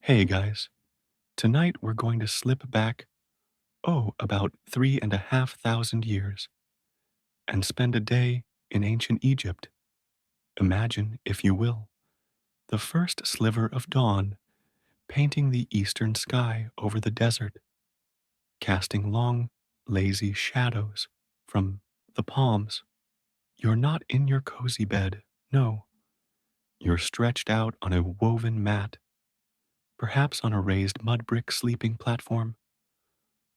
Hey guys, tonight we're going to slip back, about 3,500 years and spend a day in ancient Egypt. Imagine, if you will, the first sliver of dawn painting the eastern sky over the desert, casting long, lazy shadows from the palms. You're not in your cozy bed, no. You're stretched out on a woven mat, perhaps on a raised mud brick sleeping platform,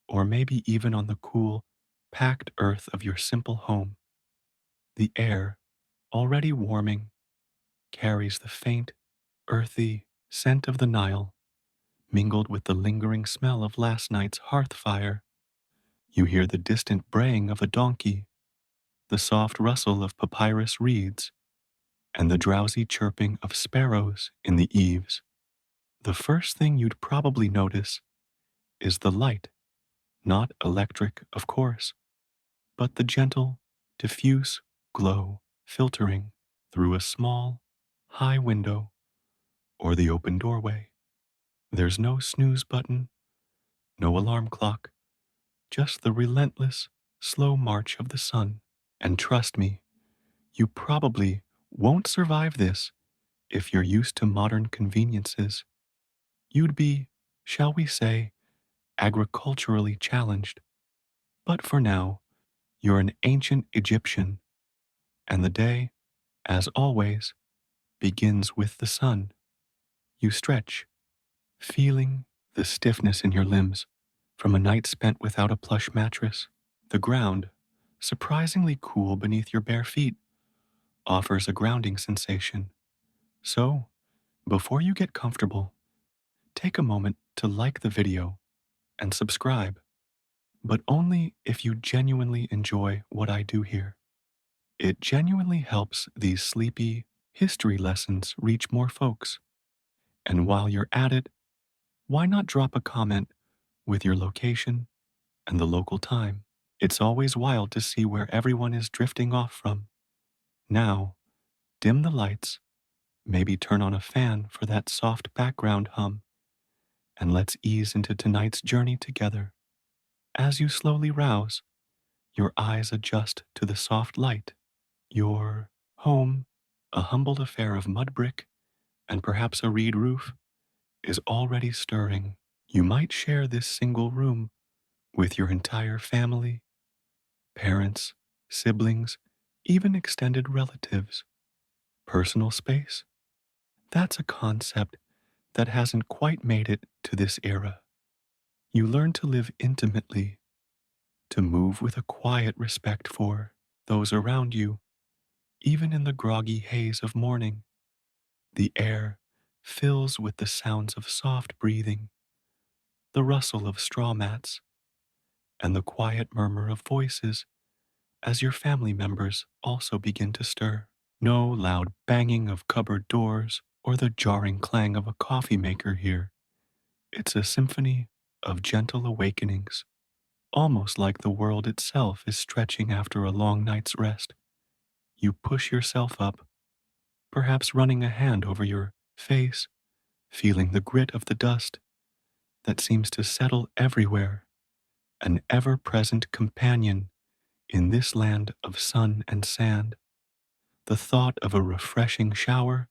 or maybe even on the cool, packed earth of your simple home. The air, already warming, carries the faint, earthy scent of the Nile, mingled with the lingering smell of last night's hearth fire. You hear the distant braying of a donkey, the soft rustle of papyrus reeds, and the drowsy chirping of sparrows in the eaves. The first thing you'd probably notice is the light, not electric, of course, but the gentle, diffuse glow filtering through a small, high window or the open doorway. There's no snooze button, no alarm clock, just the relentless, slow march of the sun. And trust me, you probably won't survive this if you're used to modern conveniences. You'd be, shall we say, agriculturally challenged. But for now, you're an ancient Egyptian, and the day, as always, begins with the sun. You stretch, feeling the stiffness in your limbs from a night spent without a plush mattress. The ground, surprisingly cool beneath your bare feet, offers a grounding sensation. So, before you get comfortable, take a moment to like the video and subscribe, but only if you genuinely enjoy what I do here. It genuinely helps these sleepy history lessons reach more folks. And while you're at it, why not drop a comment with your location and the local time? It's always wild to see where everyone is drifting off from. Now, dim the lights, maybe turn on a fan for that soft background hum, and let's ease into tonight's journey together. As you slowly rouse, your eyes adjust to the soft light. Your home, a humble affair of mud brick and perhaps a reed roof, is already stirring. You might share this single room with your entire family, parents, siblings, even extended relatives. Personal space? That's a concept that hasn't quite made it to this era. You learn to live intimately, to move with a quiet respect for those around you, even in the groggy haze of morning. The air fills with the sounds of soft breathing, the rustle of straw mats, and the quiet murmur of voices as your family members also begin to stir. No loud banging of cupboard doors or the jarring clang of a coffee maker here. It's a symphony of gentle awakenings, almost like the world itself is stretching after a long night's rest. You push yourself up, perhaps running a hand over your face, feeling the grit of the dust that seems to settle everywhere, an ever present companion in this land of sun and sand. The thought of a refreshing shower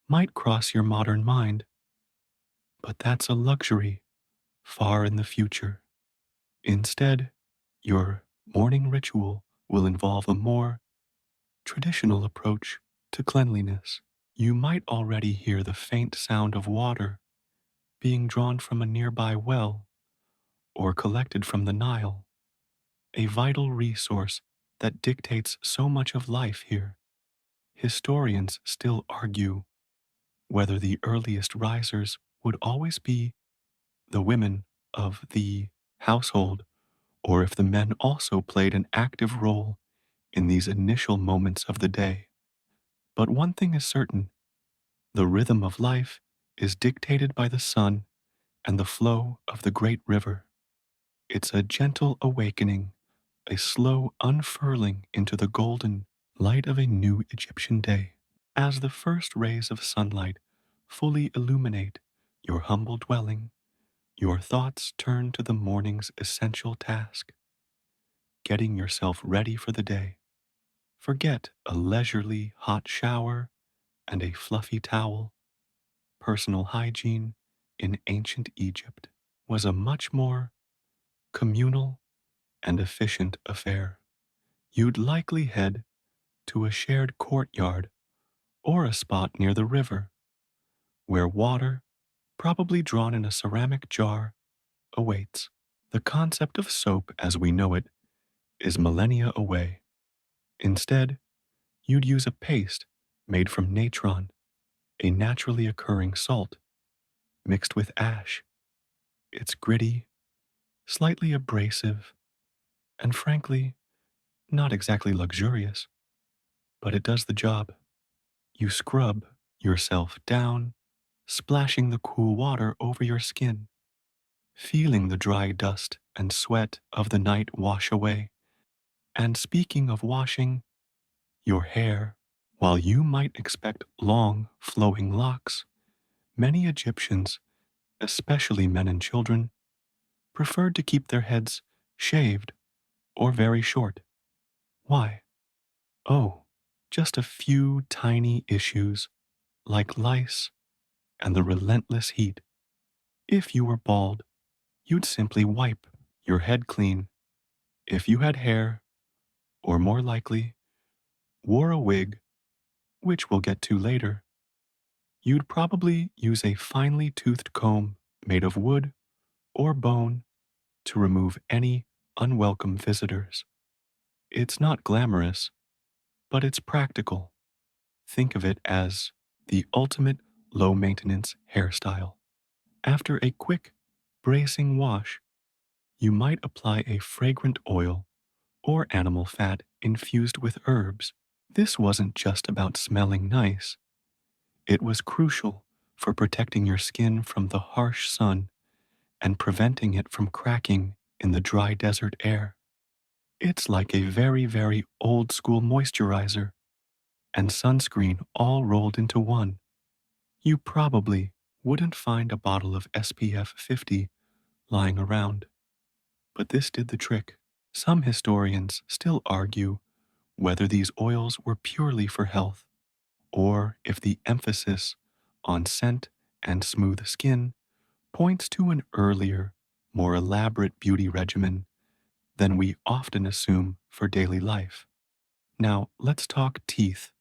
might cross your modern mind, but that's a luxury far in the future. Instead, your morning ritual will involve a more traditional approach to cleanliness. You might already hear the faint sound of water being drawn from a nearby well or collected from the Nile, a vital resource that dictates so much of life here. Historians still argue whether the earliest risers would always be the women of the household, or if the men also played an active role in these initial moments of the day. But one thing is certain: the rhythm of life is dictated by the sun and the flow of the great river. It's a gentle awakening, a slow unfurling into the golden light of a new Egyptian day. As the first rays of sunlight fully illuminate your humble dwelling, your thoughts turn to the morning's essential task, getting yourself ready for the day. Forget a leisurely hot shower and a fluffy towel. Personal hygiene in ancient Egypt was a much more communal and efficient affair. You'd likely head to a shared courtyard or a spot near the river where water, probably drawn in a ceramic jar, awaits. The concept of soap as we know it is millennia away. Instead, you'd use a paste made from natron, a naturally occurring salt, mixed with ash. It's gritty, slightly abrasive, and frankly, not exactly luxurious, but it does the job. You scrub yourself down, splashing the cool water over your skin, feeling the dry dust and sweat of the night wash away. And speaking of washing, your hair, while you might expect long, flowing locks, many Egyptians, especially men and children, preferred to keep their heads shaved or very short. Why? Oh, just a few tiny issues like lice and the relentless heat. If you were bald, you'd simply wipe your head clean. If you had hair, or more likely, wore a wig, which we'll get to later, you'd probably use a finely toothed comb made of wood or bone to remove any unwelcome visitors. It's not glamorous, but it's practical. Think of it as the ultimate low maintenance hairstyle. After a quick, bracing wash, you might apply a fragrant oil or animal fat infused with herbs. This wasn't just about smelling nice, it was crucial for protecting your skin from the harsh sun and preventing it from cracking in the dry desert air. It's like a very, very old school moisturizer and sunscreen all rolled into one. You probably wouldn't find a bottle of SPF 50 lying around, but this did the trick. Some historians still argue whether these oils were purely for health, or if the emphasis on scent and smooth skin points to an earlier, more elaborate beauty regimen than we often assume for daily life. Now, let's talk teeth.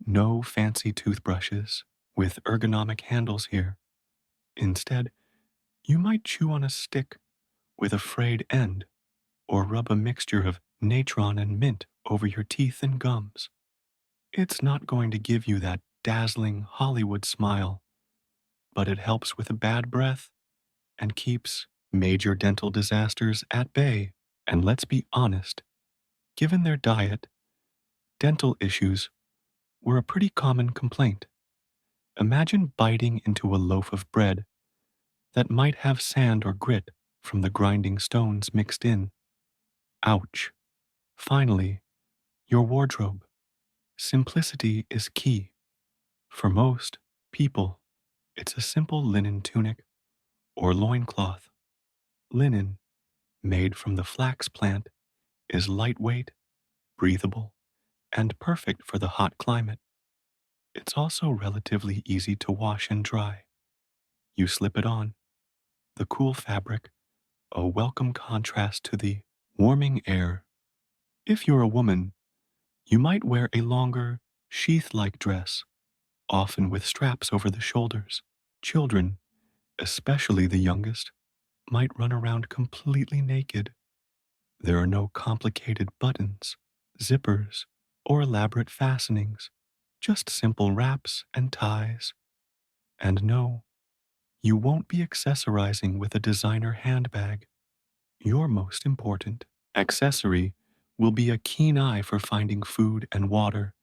No fancy toothbrushes with ergonomic handles here. Instead, you might chew on a stick with a frayed end or rub a mixture of natron and mint over your teeth and gums. It's not going to give you that dazzling Hollywood smile, but it helps with a bad breath and keeps major dental disasters at bay. And let's be honest, given their diet, dental issues were a pretty common complaint. Imagine biting into a loaf of bread that might have sand or grit from the grinding stones mixed in. Ouch. Finally, your wardrobe. Simplicity is key. For most people, it's a simple linen tunic or loincloth. Linen, made from the flax plant, is lightweight, breathable, and perfect for the hot climate. It's also relatively easy to wash and dry. You slip it on, the cool fabric, a welcome contrast to the warming air. If you're a woman, you might wear a longer, sheath-like dress, often with straps over the shoulders. Children, especially the youngest, might run around completely naked. There are no complicated buttons, zippers, or elaborate fastenings, just simple wraps and ties. And no, you won't be accessorizing with a designer handbag. Your most important accessory will be a keen eye for finding food and water,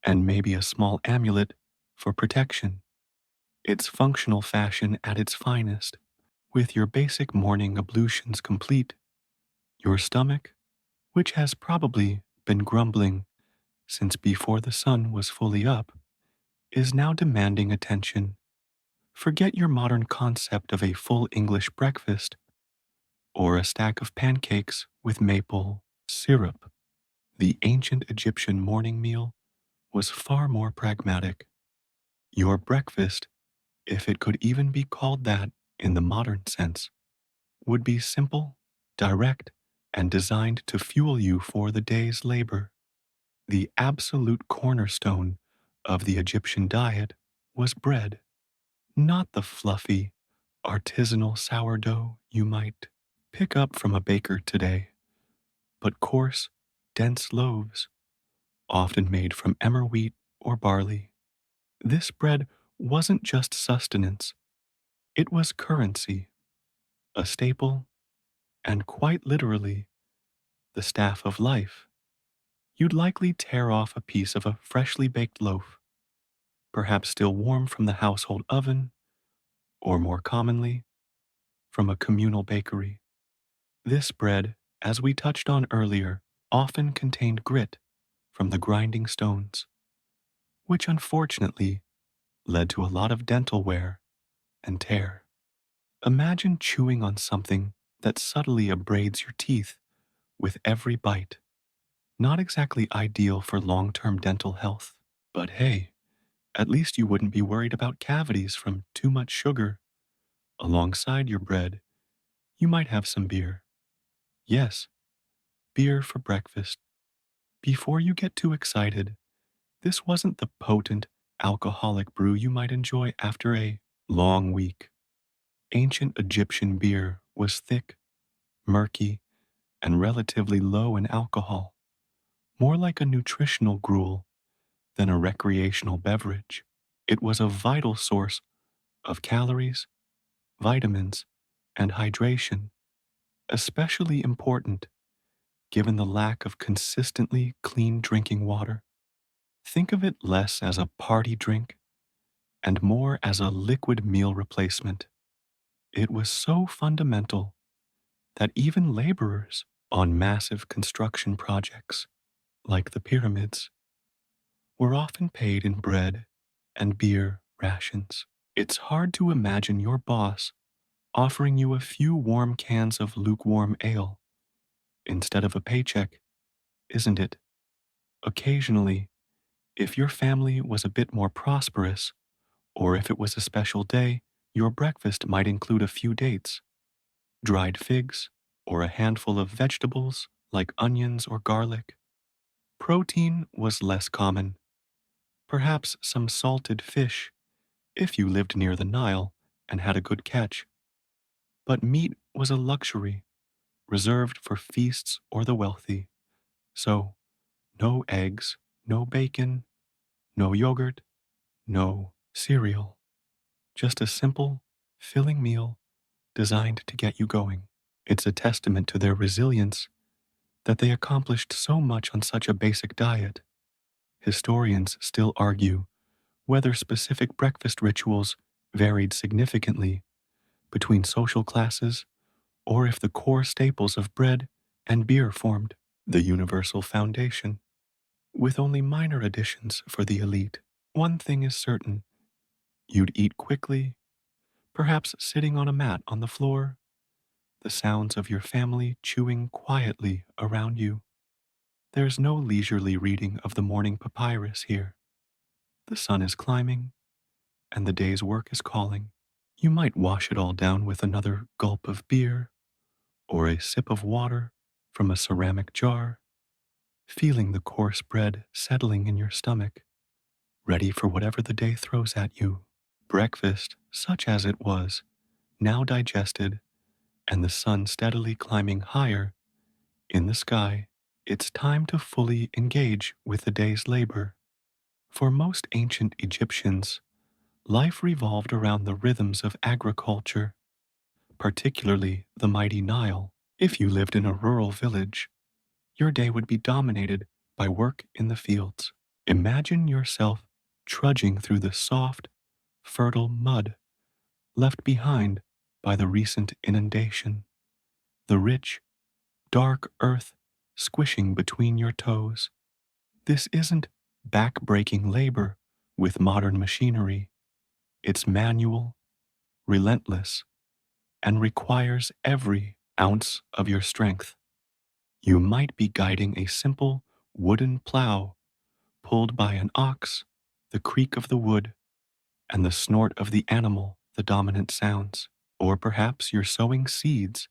and maybe a small amulet for protection. It's functional fashion at its finest. With your basic morning ablutions complete, your stomach, which has probably been grumbling since before the sun was fully up, is now demanding attention. Forget your modern concept of a full English breakfast or a stack of pancakes with maple syrup. The ancient Egyptian morning meal was far more pragmatic. Your breakfast, if it could even be called that in the modern sense, would be simple, direct, and designed to fuel you for the day's labor. The absolute cornerstone of the Egyptian diet was bread, not the fluffy, artisanal sourdough you might pick up from a baker today, but coarse, dense loaves, often made from emmer wheat or barley. This bread wasn't just sustenance, it was currency, a staple, and quite literally, the staff of life. You'd likely tear off a piece of a freshly baked loaf, perhaps still warm from the household oven, or more commonly, from a communal bakery. This bread, as we touched on earlier, often contained grit from the grinding stones, which unfortunately led to a lot of dental wear and tear. Imagine chewing on something that subtly abrades your teeth with every bite. Not exactly ideal for long-term dental health, but hey, at least you wouldn't be worried about cavities from too much sugar. Alongside your bread, you might have some beer. Yes, beer for breakfast. Before you get too excited, this wasn't the potent alcoholic brew you might enjoy after a long week. Ancient Egyptian beer was thick, murky, and relatively low in alcohol, more like a nutritional gruel than a recreational beverage. It was a vital source of calories, vitamins, and hydration, especially important given the lack of consistently clean drinking water. Think of it less as a party drink and more as a liquid meal replacement. It was so fundamental that even laborers on massive construction projects, like the pyramids, were often paid in bread and beer rations. It's hard to imagine your boss offering you a few warm cans of lukewarm ale instead of a paycheck, isn't it? Occasionally, if your family was a bit more prosperous, or if it was a special day, your breakfast might include a few dates, dried figs, or a handful of vegetables like onions or garlic. Protein was less common, perhaps some salted fish if you lived near the Nile and had a good catch. But meat was a luxury reserved for feasts or the wealthy. So, no eggs, no bacon, no yogurt, no cereal. Just a simple, filling meal designed to get you going. It's a testament to their resilience that they accomplished so much on such a basic diet. Historians still argue whether specific breakfast rituals varied significantly between social classes or if the core staples of bread and beer formed the universal foundation, with only minor additions for the elite. One thing is certain, you'd eat quickly, perhaps sitting on a mat on the floor, the sounds of your family chewing quietly around you. There's no leisurely reading of the morning papyrus here. The sun is climbing, and the day's work is calling. You might wash it all down with another gulp of beer or a sip of water from a ceramic jar, feeling the coarse bread settling in your stomach, ready for whatever the day throws at you. Breakfast, such as it was, now digested, and the sun steadily climbing higher in the sky, it's time to fully engage with the day's labor. For most ancient Egyptians, life revolved around the rhythms of agriculture, particularly the mighty Nile. If you lived in a rural village, your day would be dominated by work in the fields. Imagine yourself trudging through the soft, fertile mud left behind by the recent inundation, the rich, dark earth squishing between your toes. This isn't back-breaking labor with modern machinery. It's manual, relentless, and requires every ounce of your strength. You might be guiding a simple wooden plow pulled by an ox, the creak of the wood, and the snort of the animal the dominant sounds. Or perhaps you're sowing seeds,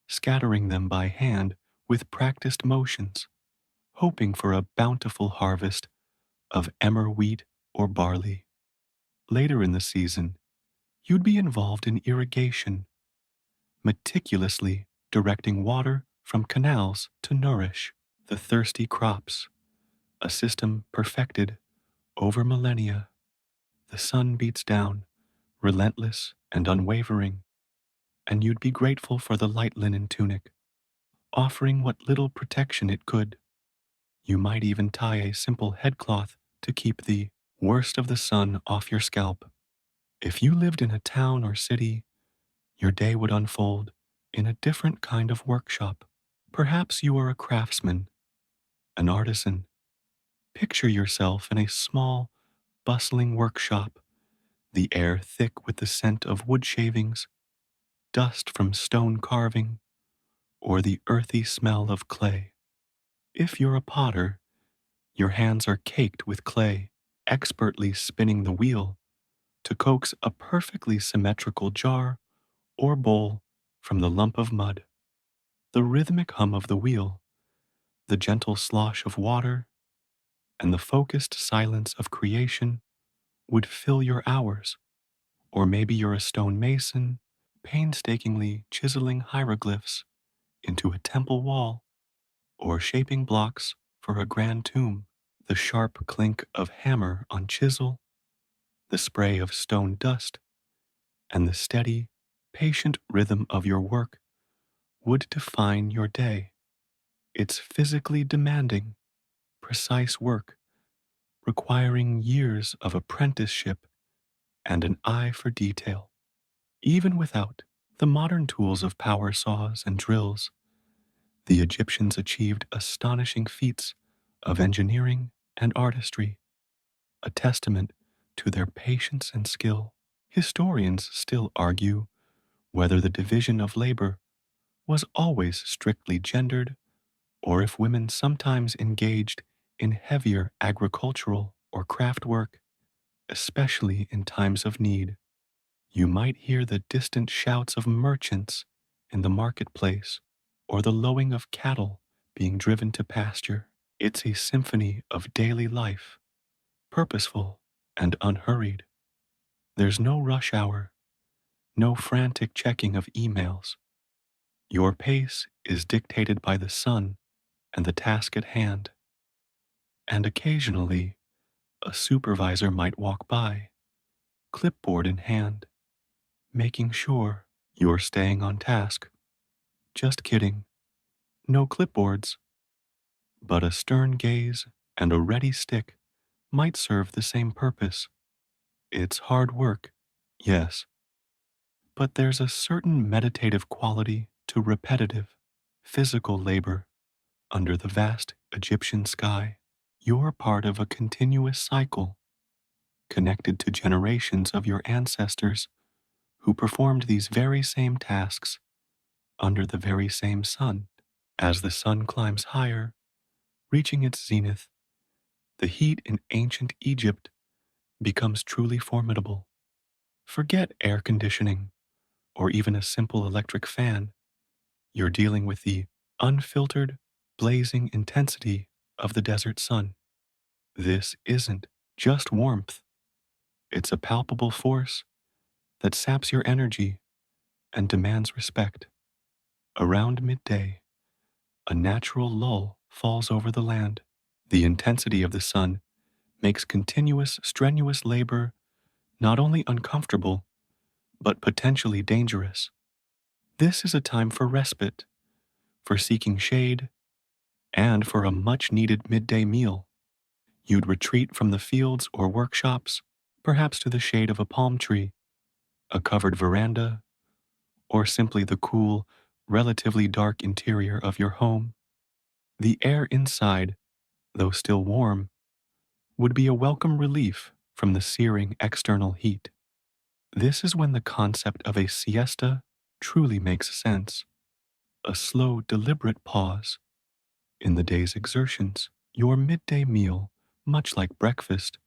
scattering them by hand with practiced motions, hoping for a bountiful harvest of emmer wheat or barley. Later in the season, you'd be involved in irrigation, meticulously directing water from canals to nourish the thirsty crops, a system perfected over millennia. The sun beats down, relentless and unwavering, and you'd be grateful for the light linen tunic, offering what little protection it could. You might even tie a simple headcloth to keep the worst of the sun off your scalp. If you lived in a town or city, your day would unfold in a different kind of workshop. Perhaps you are a craftsman, an artisan. Picture yourself in a small, bustling workshop, the air thick with the scent of wood shavings, dust from stone carving, or the earthy smell of clay. If you're a potter, your hands are caked with clay, expertly spinning the wheel to coax a perfectly symmetrical jar or bowl from the lump of mud. The rhythmic hum of the wheel, the gentle slosh of water, and the focused silence of creation would fill your hours. Or maybe you're a stone mason, painstakingly chiseling hieroglyphs into a temple wall, or shaping blocks for a grand tomb. The sharp clink of hammer on chisel, the spray of stone dust, and the steady, patient rhythm of your work would define your day. It's physically demanding, precise work, requiring years of apprenticeship and an eye for detail. Even without the modern tools of power saws and drills, the Egyptians achieved astonishing feats of engineering and artistry, a testament to their patience and skill. Historians still argue whether the division of labor was always strictly gendered or if women sometimes engaged in heavier agricultural or craft work, especially in times of need. You might hear the distant shouts of merchants in the marketplace or the lowing of cattle being driven to pasture. It's a symphony of daily life, purposeful and unhurried. There's no rush hour, no frantic checking of emails. Your pace is dictated by the sun and the task at hand, and occasionally a supervisor might walk by, clipboard in hand, making sure you're staying on task. Just kidding, no clipboards, but a stern gaze and a ready stick might serve the same purpose. It's hard work, yes, but there's a certain meditative quality to repetitive, physical labor under the vast Egyptian sky. You're part of a continuous cycle, connected to generations of your ancestors who performed these very same tasks under the very same sun. As the sun climbs higher, reaching its zenith, the heat in ancient Egypt becomes truly formidable. Forget air conditioning or even a simple electric fan. You're dealing with the unfiltered, blazing intensity of the desert sun. This isn't just warmth, it's a palpable force that saps your energy and demands respect. Around midday, a natural lull falls over the land. The intensity of the sun makes continuous, strenuous labor not only uncomfortable, but potentially dangerous. This is a time for respite, for seeking shade, and for a much needed midday meal. You'd retreat from the fields or workshops, perhaps to the shade of a palm tree, a covered veranda, or simply the cool, relatively dark interior of your home. The air inside, though still warm, would be a welcome relief from the searing external heat. This is when the concept of a siesta truly makes sense, a slow, deliberate pause in the day's exertions. Your midday meal, much like breakfast,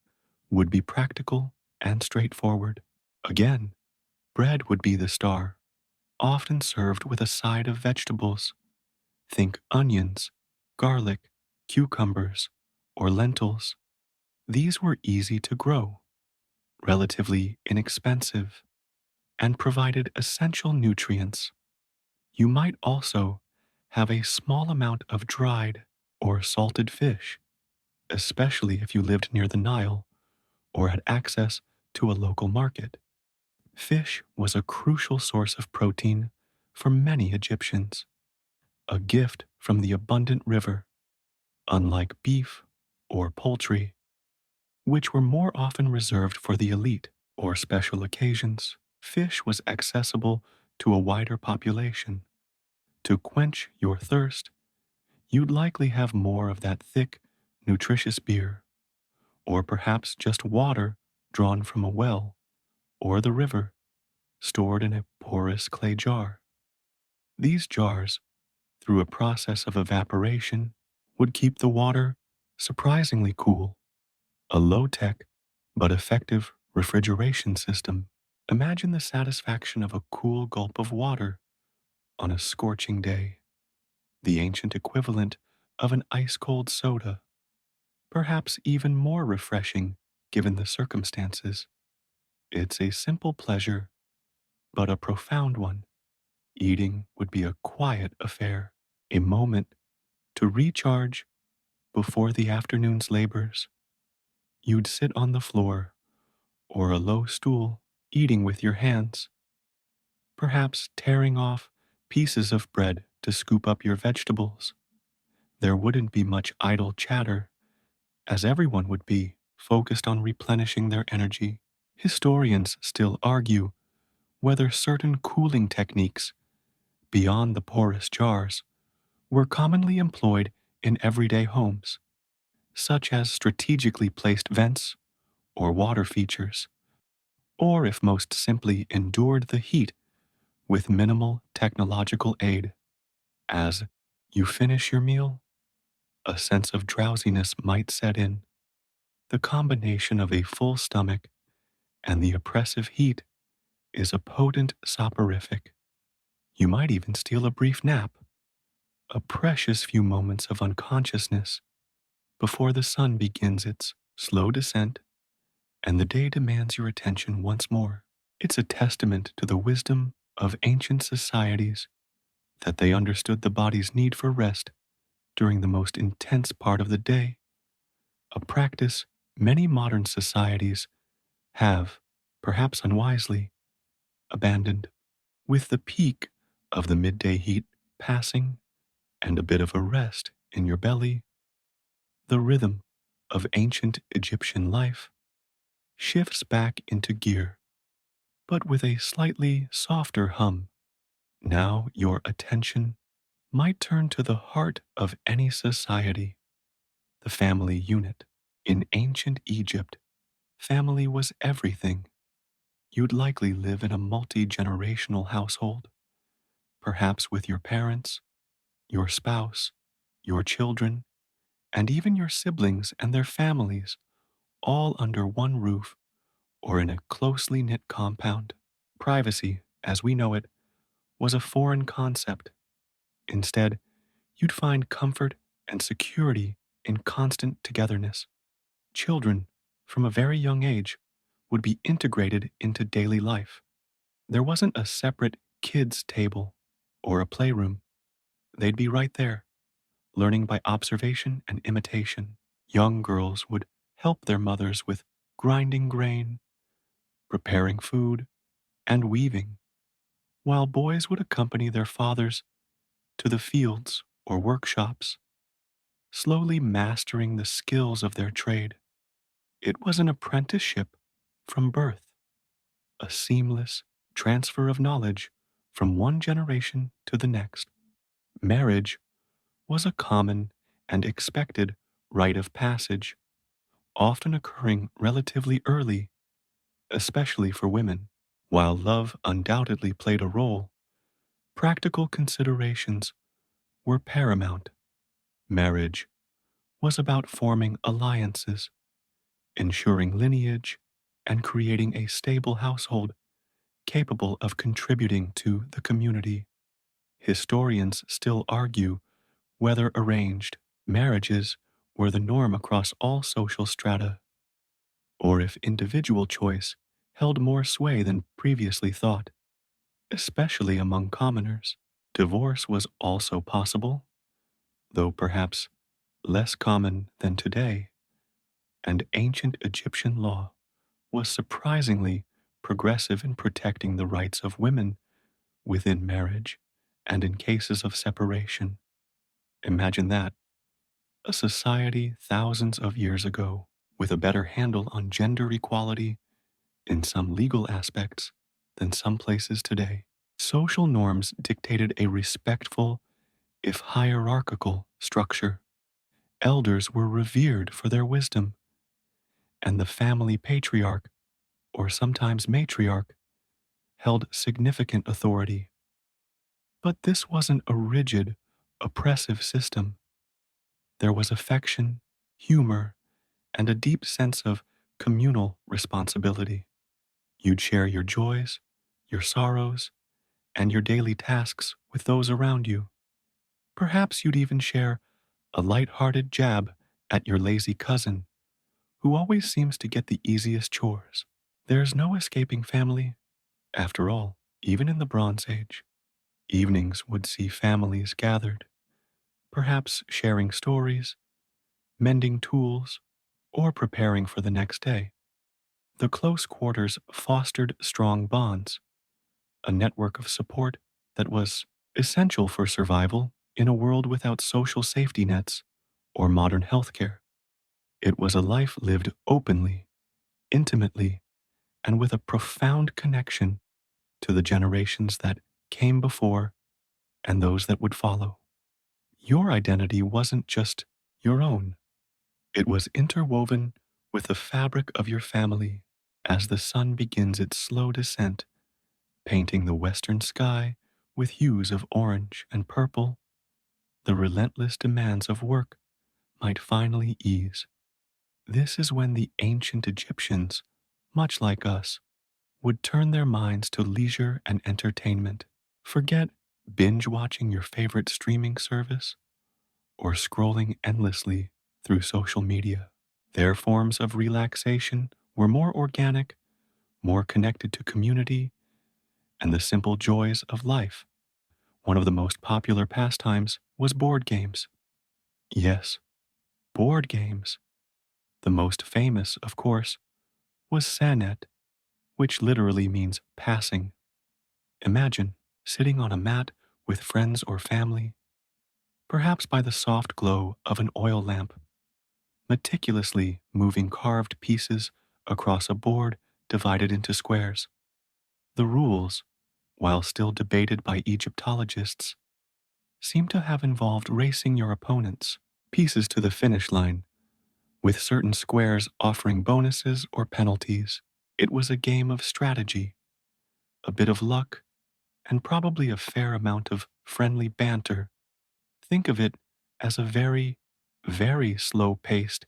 would be practical and straightforward. Again, bread would be the star, often served with a side of vegetables. Think onions, garlic, cucumbers, or lentils. These were easy to grow, relatively inexpensive, and provided essential nutrients. You might also have a small amount of dried or salted fish, especially if you lived near the Nile or had access to a local market. Fish was a crucial source of protein for many Egyptians, a gift from the abundant river, unlike beef or poultry, which were more often reserved for the elite or special occasions. Fish was accessible to a wider population. To quench your thirst, you'd likely have more of that thick, nutritious beer, or perhaps just water drawn from a well or the river, stored in a porous clay jar. These jars, through a process of evaporation, would keep the water surprisingly cool, a low-tech but effective refrigeration system. Imagine the satisfaction of a cool gulp of water on a scorching day, the ancient equivalent of an ice-cold soda, perhaps even more refreshing given the circumstances. It's a simple pleasure, but a profound one. Eating would be a quiet affair, a moment to recharge before the afternoon's labors. You'd sit on the floor or a low stool, eating with your hands, perhaps tearing off pieces of bread to scoop up your vegetables. There wouldn't be much idle chatter, as everyone would be focused on replenishing their energy. Historians still argue whether certain cooling techniques, beyond the porous jars, were commonly employed in everyday homes, such as strategically placed vents or water features, or if most simply endured the heat with minimal technological aid. As you finish your meal, a sense of drowsiness might set in. The combination of a full stomach and the oppressive heat is a potent soporific. You might even steal a brief nap, a precious few moments of unconsciousness before the sun begins its slow descent and the day demands your attention once more. It's a testament to the wisdom of ancient societies that they understood the body's need for rest during the most intense part of the day, a practice many modern societies have, perhaps unwisely, abandoned. With the peak of the midday heat passing and a bit of a rest in your belly, the rhythm of ancient Egyptian life shifts back into gear, but with a slightly softer hum. Now your attention might turn to the heart of any society, the family unit. In ancient Egypt, family was everything. You'd likely live in a multi-generational household, perhaps with your parents, your spouse, your children, and even your siblings and their families, all under one roof or in a closely knit compound. Privacy, as we know it, was a foreign concept. Instead, you'd find comfort and security in constant togetherness. Children, from a very young age, would be integrated into daily life. There wasn't a separate kids' table or a playroom. They'd be right there, learning by observation and imitation. Young girls would help their mothers with grinding grain, preparing food, and weaving, while boys would accompany their fathers to the fields or workshops, slowly mastering the skills of their trade. It was an apprenticeship from birth, a seamless transfer of knowledge from one generation to the next. Marriage was a common and expected rite of passage, often occurring relatively early, especially for women. While love undoubtedly played a role, practical considerations were paramount. Marriage was about forming alliances, ensuring lineage, and creating a stable household capable of contributing to the community. Historians still argue whether arranged marriages were the norm across all social strata, or if individual choice held more sway than previously thought, especially among commoners. Divorce was also possible, though perhaps less common than today, and ancient Egyptian law was surprisingly progressive in protecting the rights of women within marriage and in cases of separation. Imagine that, a society thousands of years ago with a better handle on gender equality in some legal aspects than some places today. Social norms dictated a respectful, if hierarchical, structure. Elders were revered for their wisdom, and the family patriarch, or sometimes matriarch, held significant authority. But this wasn't a rigid, oppressive system. There was affection, humor, and a deep sense of communal responsibility. You'd share your joys, your sorrows, and your daily tasks with those around you. Perhaps you'd even share a light-hearted jab at your lazy cousin, who always seems to get the easiest chores. There's no escaping family. After all, even in the Bronze Age, evenings would see families gathered, perhaps sharing stories, mending tools, or preparing for the next day. The close quarters fostered strong bonds, a network of support that was essential for survival in a world without social safety nets or modern healthcare. It was a life lived openly, intimately, and with a profound connection to the generations that came before and those that would follow. Your identity wasn't just your own, it was interwoven with the fabric of your family as the sun begins its slow descent, painting the western sky with hues of orange and purple. The relentless demands of work might finally ease. This is when the ancient Egyptians, much like us, would turn their minds to leisure and entertainment. Forget binge watching your favorite streaming service or scrolling endlessly through social media. Their forms of relaxation were more organic, more connected to community and the simple joys of life. One of the most popular pastimes was board games. Yes, board games. The most famous, of course, was Sanet, which literally means passing. Imagine sitting on a mat with friends or family, perhaps by the soft glow of an oil lamp, meticulously moving carved pieces across a board divided into squares. The rules, while still debated by Egyptologists, seem to have involved racing your opponent's pieces to the finish line, with certain squares offering bonuses or penalties. It was a game of strategy, a bit of luck, and probably a fair amount of friendly banter. Think of it as a very, very slow paced,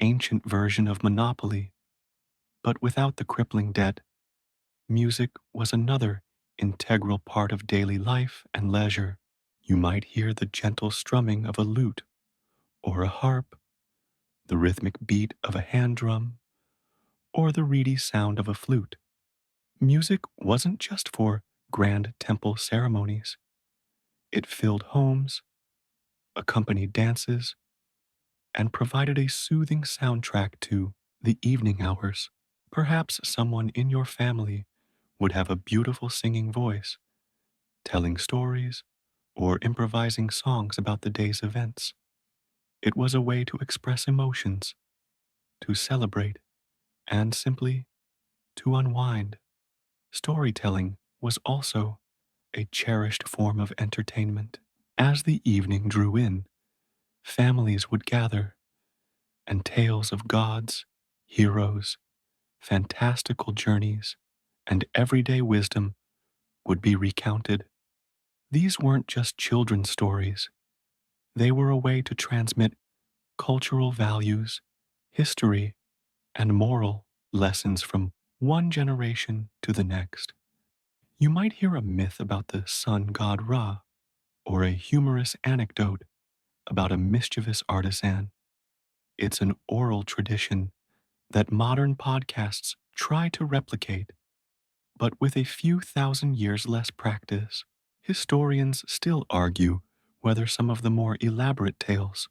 ancient version of Monopoly, but without the crippling debt. Music was another integral part of daily life and leisure. You might hear the gentle strumming of a lute or a harp, the rhythmic beat of a hand drum, or the reedy sound of a flute. Music wasn't just for grand temple ceremonies. It filled homes, accompanied dances, and provided a soothing soundtrack to the evening hours. Perhaps someone in your family would have a beautiful singing voice, telling stories or improvising songs about the day's events. It was a way to express emotions, to celebrate, and simply to unwind. Storytelling was also a cherished form of entertainment. As the evening drew in, families would gather, and tales of gods, heroes, fantastical journeys, and everyday wisdom would be recounted. These weren't just children's stories, they were a way to transmit cultural values, history, and moral lessons from one generation to the next. You might hear a myth about the sun god Ra, or a humorous anecdote about a mischievous artisan. It's an oral tradition that modern podcasts try to replicate, but with a few thousand years less practice. Historians still argue whether some of the more elaborate tales,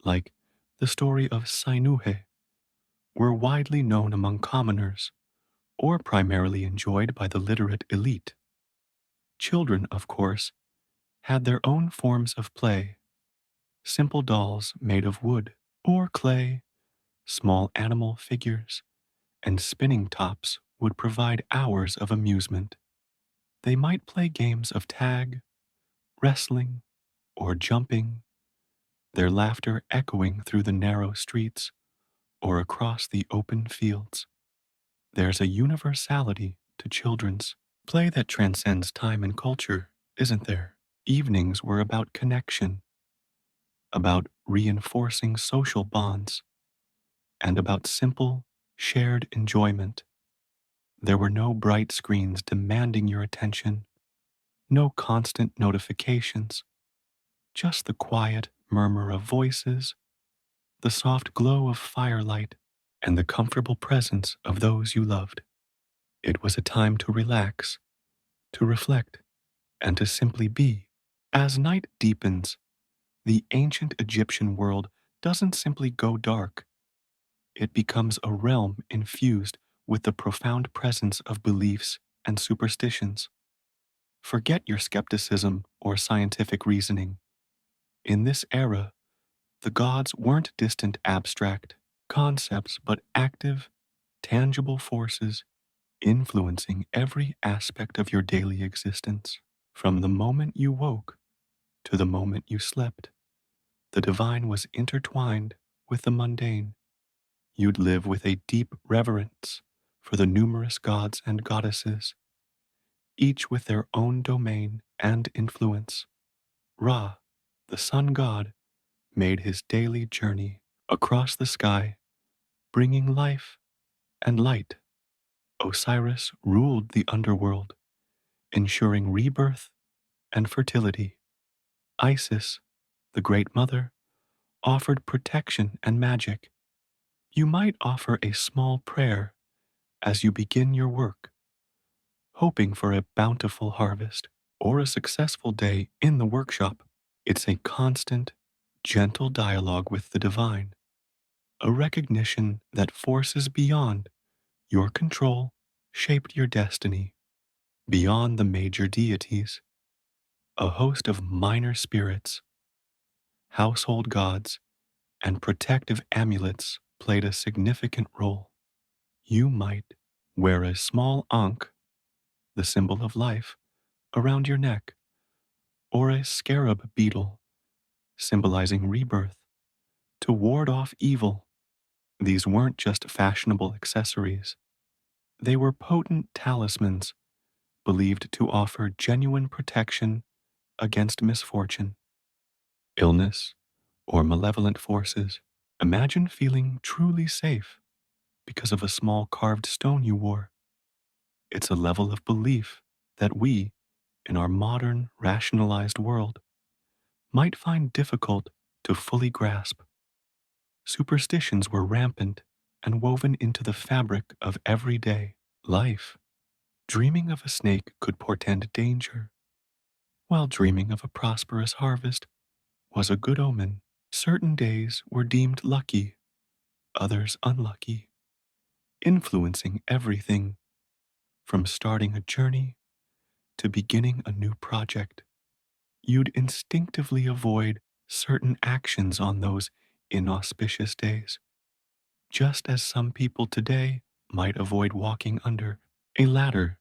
like the story of Sinuhe, were widely known among commoners or primarily enjoyed by the literate elite. Children, of course, had their own forms of play: simple dolls made of wood or clay, small animal figures, and spinning tops would provide hours of amusement. They might play games of tag, wrestling, or jumping, their laughter echoing through the narrow streets or across the open fields. There's a universality to children's play that transcends time and culture, isn't there? Evenings were about connection, about reinforcing social bonds, and about simple, shared enjoyment. There were no bright screens demanding your attention, no constant notifications, just the quiet murmur of voices, the soft glow of firelight, and the comfortable presence of those you loved. It was a time to relax, to reflect, and to simply be. As night deepens, the ancient Egyptian world doesn't simply go dark. It becomes a realm infused with the profound presence of beliefs and superstitions. Forget your skepticism or scientific reasoning. In this era, the gods weren't distant abstract concepts, but active, tangible forces influencing every aspect of your daily existence. From the moment you woke to the moment you slept, the divine was intertwined with the mundane. You'd live with a deep reverence for the numerous gods and goddesses, each with their own domain and influence. Ra, the sun god, made his daily journey across the sky, bringing life and light. Osiris ruled the underworld, ensuring rebirth and fertility. Isis, the Great Mother, offered protection and magic. You might offer a small prayer as you begin your work, hoping for a bountiful harvest or a successful day in the workshop. It's a constant, gentle dialogue with the divine, a recognition that forces beyond your control shaped your destiny. Beyond the major deities, a host of minor spirits, household gods, and protective amulets played a significant role. You might wear a small ankh, the symbol of life, around your neck, or a scarab beetle, symbolizing rebirth, to ward off evil. These weren't just fashionable accessories, they were potent talismans believed to offer genuine protection against misfortune, illness, or malevolent forces. Imagine feeling truly safe because of a small carved stone you wore. It's a level of belief that we, in our modern, rationalized world, might find difficult to fully grasp. Superstitions were rampant and woven into the fabric of everyday life. Dreaming of a snake could portend danger, while dreaming of a prosperous harvest was a good omen. Certain days were deemed lucky, others unlucky, influencing everything from starting a journey to beginning a new project. You'd instinctively avoid certain actions on those inauspicious days, just as some people today might avoid walking under a ladder.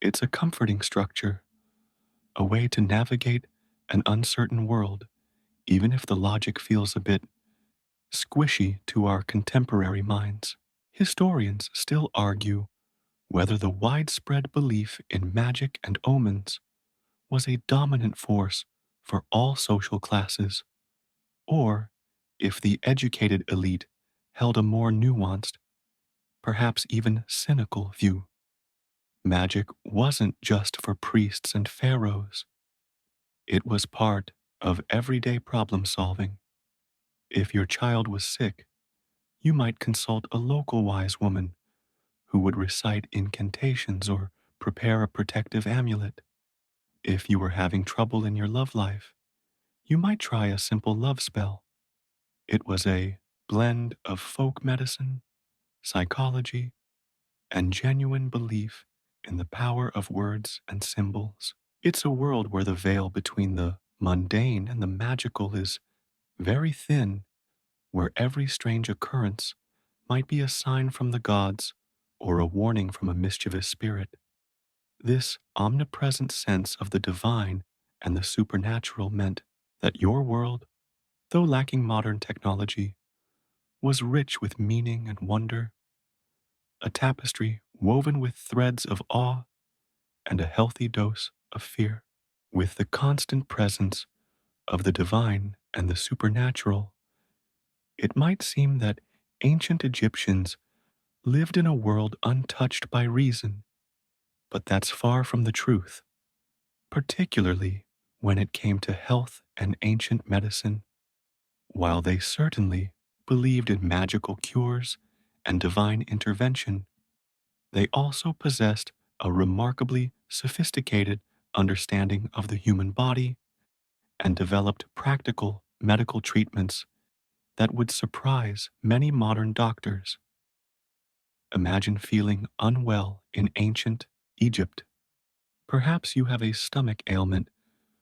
It's a comforting structure, a way to navigate an uncertain world, even if the logic feels a bit squishy to our contemporary minds. Historians still argue whether the widespread belief in magic and omens was a dominant force for all social classes, or if the educated elite held a more nuanced, perhaps even cynical view. Magic wasn't just for priests and pharaohs, it was part of everyday problem solving. If your child was sick, you might consult a local wise woman who would recite incantations or prepare a protective amulet. If you were having trouble in your love life, you might try a simple love spell. It was a blend of folk medicine, psychology, and genuine belief in the power of words and symbols. It's a world where the veil between the mundane and the magical is very thin, where every strange occurrence might be a sign from the gods or a warning from a mischievous spirit. This omnipresent sense of the divine and the supernatural meant that your world, though lacking modern technology, was rich with meaning and wonder, a tapestry woven with threads of awe and a healthy dose of fear. With the constant presence of the divine and the supernatural, it might seem that ancient Egyptians lived in a world untouched by reason, but that's far from the truth, particularly when it came to health and ancient medicine. While they certainly believed in magical cures and divine intervention, they also possessed a remarkably sophisticated understanding of the human body and developed practical medical treatments that would surprise many modern doctors. Imagine feeling unwell in ancient Egypt. Perhaps you have a stomach ailment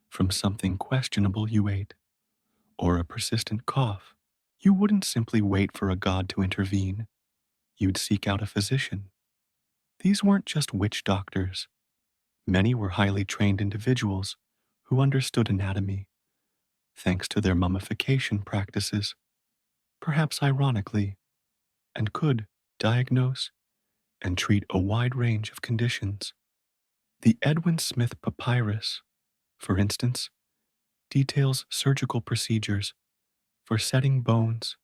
from something questionable you ate, or a persistent cough. You wouldn't simply wait for a god to intervene. You'd seek out a physician. These weren't just witch doctors. Many were highly trained individuals who understood anatomy, thanks to their mummification practices, perhaps ironically, and could diagnose and treat a wide range of conditions. The Edwin Smith Papyrus, for instance, details surgical procedures for setting bones,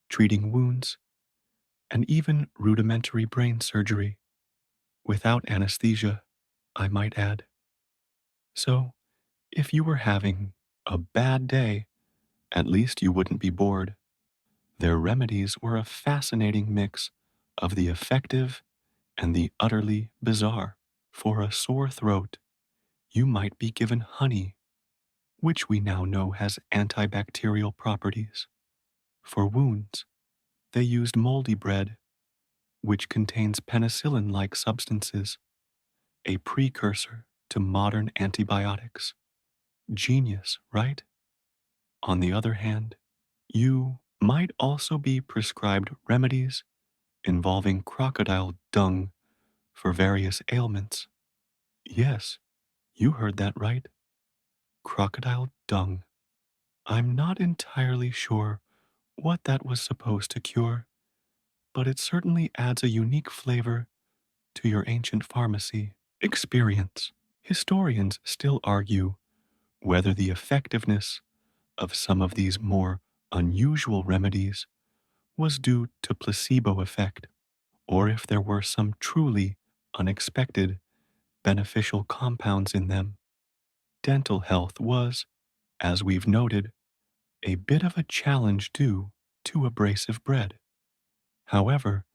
treating wounds, and even rudimentary brain surgery, without anesthesia, I might add. So, if you were having a bad day, at least you wouldn't be bored. Their remedies were a fascinating mix of the effective and the utterly bizarre. For a sore throat, you might be given honey, which we now know has antibacterial properties. For wounds, they used moldy bread, which contains penicillin like substances, a precursor to modern antibiotics. Genius, right? On the other hand, you might also be prescribed remedies involving crocodile dung for various ailments. Yes, you heard that right. Crocodile dung. I'm not entirely sure what that was supposed to cure, but it certainly adds a unique flavor to your ancient pharmacy experience. Historians still argue whether the effectiveness of some of these more unusual remedies was due to placebo effect, or if there were some truly unexpected beneficial compounds in them. Dental health was, as we've noted, a bit of a challenge due to abrasive bread. However,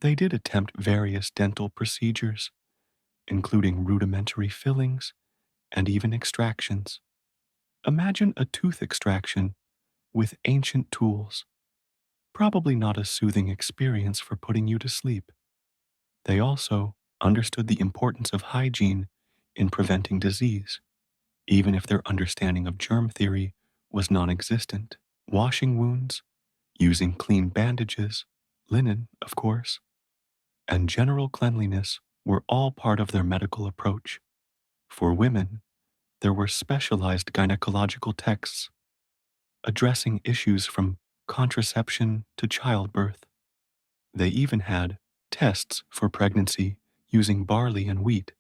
they did attempt various dental procedures, including rudimentary fillings and even extractions. Imagine a tooth extraction with ancient tools. Probably not a soothing experience for putting you to sleep. They also understood the importance of hygiene in preventing disease, even if their understanding of germ theory was non existent. Washing wounds, using clean bandages, linen, of course, and general cleanliness were all part of their medical approach. For women, there were specialized gynecological texts addressing issues from contraception to childbirth. They even had tests for pregnancy using barley and wheat,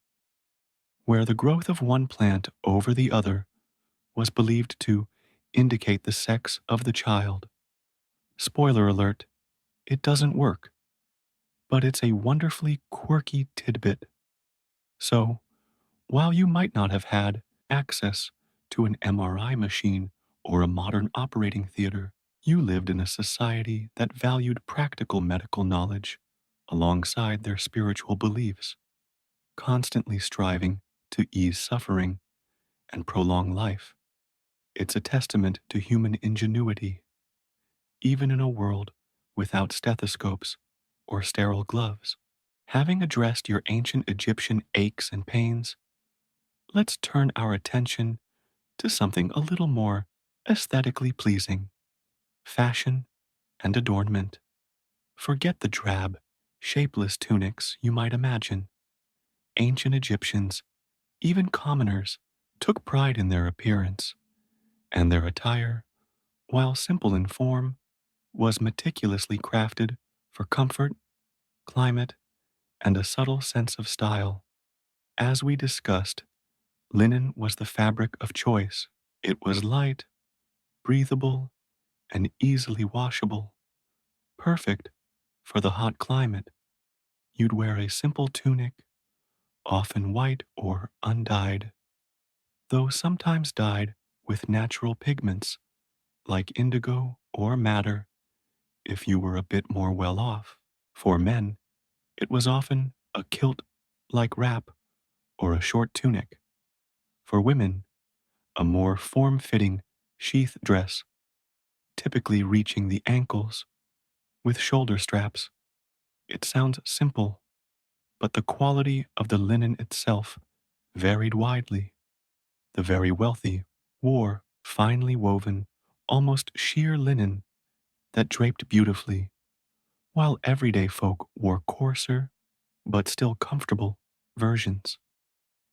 where the growth of one plant over the other was believed to indicate the sex of the child. Spoiler alert, it doesn't work, but it's a wonderfully quirky tidbit. So, while you might not have had access to an MRI machine or a modern operating theater, you lived in a society that valued practical medical knowledge alongside their spiritual beliefs, constantly striving to ease suffering and prolong life. It's a testament to human ingenuity, even in a world without stethoscopes or sterile gloves. Having addressed your ancient Egyptian aches and pains, let's turn our attention to something a little more aesthetically pleasing: fashion and adornment. Forget the drab, shapeless tunics you might imagine. Ancient Egyptians, even commoners, took pride in their appearance, and their attire, while simple in form, was meticulously crafted for comfort, climate, and a subtle sense of style. As we discussed, linen was the fabric of choice. It was light, breathable, and easily washable, perfect for the hot climate. You'd wear a simple tunic, often white or undyed, though sometimes dyed with natural pigments like indigo or madder if you were a bit more well off. For men, it was often a kilt like wrap or a short tunic. For women, a more form fitting sheath dress, typically reaching the ankles with shoulder straps. It sounds simple, but the quality of the linen itself varied widely. The very wealthy wore finely woven, almost sheer linen that draped beautifully, while everyday folk wore coarser, but still comfortable, versions.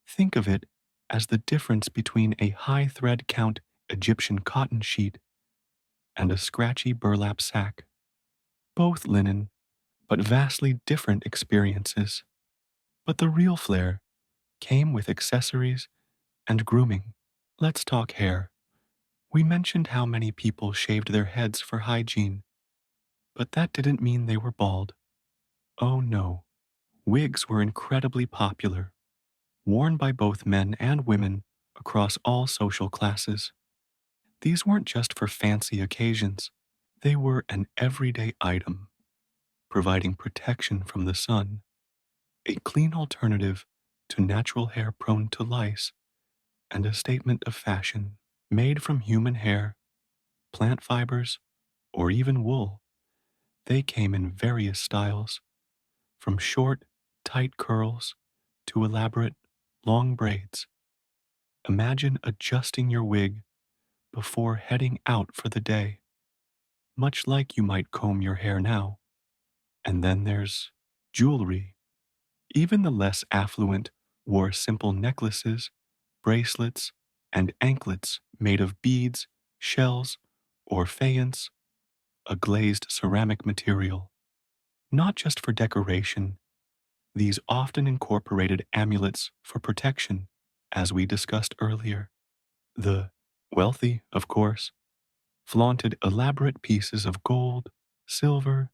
Think of it as the difference between a high thread count Egyptian cotton sheet and a scratchy burlap sack. Both linen, but vastly different experiences. But the real flair came with accessories and grooming. Let's talk hair. We mentioned how many people shaved their heads for hygiene, but that didn't mean they were bald. Oh no. Wigs were incredibly popular, worn by both men and women across all social classes. These weren't just for fancy occasions, they were an everyday item, providing protection from the sun, a clean alternative to natural hair prone to lice, and a statement of fashion. Made from human hair, plant fibers, or even wool, they came in various styles, from short, tight curls to elaborate, long braids. Imagine adjusting your wig before heading out for the day, much like you might comb your hair now. And then there's jewelry. Even the less affluent wore simple necklaces, bracelets, and anklets made of beads, shells, or faience, a glazed ceramic material. Not just for decoration, these often incorporated amulets for protection, as we discussed earlier. The wealthy, of course, flaunted elaborate pieces of gold, silver,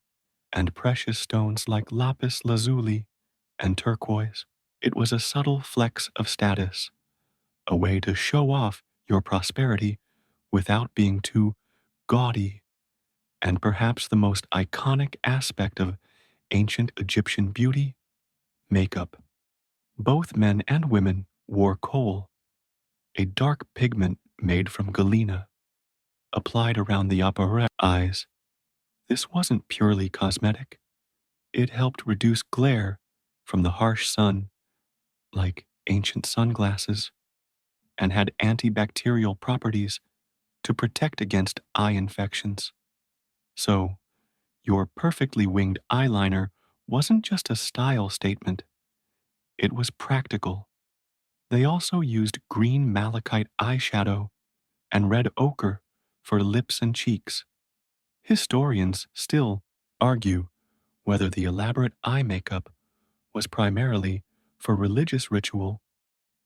and precious stones like lapis lazuli and turquoise. It was a subtle flex of status, a way to show off your prosperity without being too gaudy, and perhaps the most iconic aspect of ancient Egyptian beauty: makeup. Both men and women wore kohl, a dark pigment made from galena, applied around the upper eyes. This wasn't purely cosmetic. It helped reduce glare from the harsh sun, like ancient sunglasses, and had antibacterial properties to protect against eye infections. So, your perfectly winged eyeliner wasn't just a style statement, it was practical. They also used green malachite eyeshadow and red ochre for lips and cheeks. Historians still argue whether the elaborate eye makeup was primarily for religious ritual,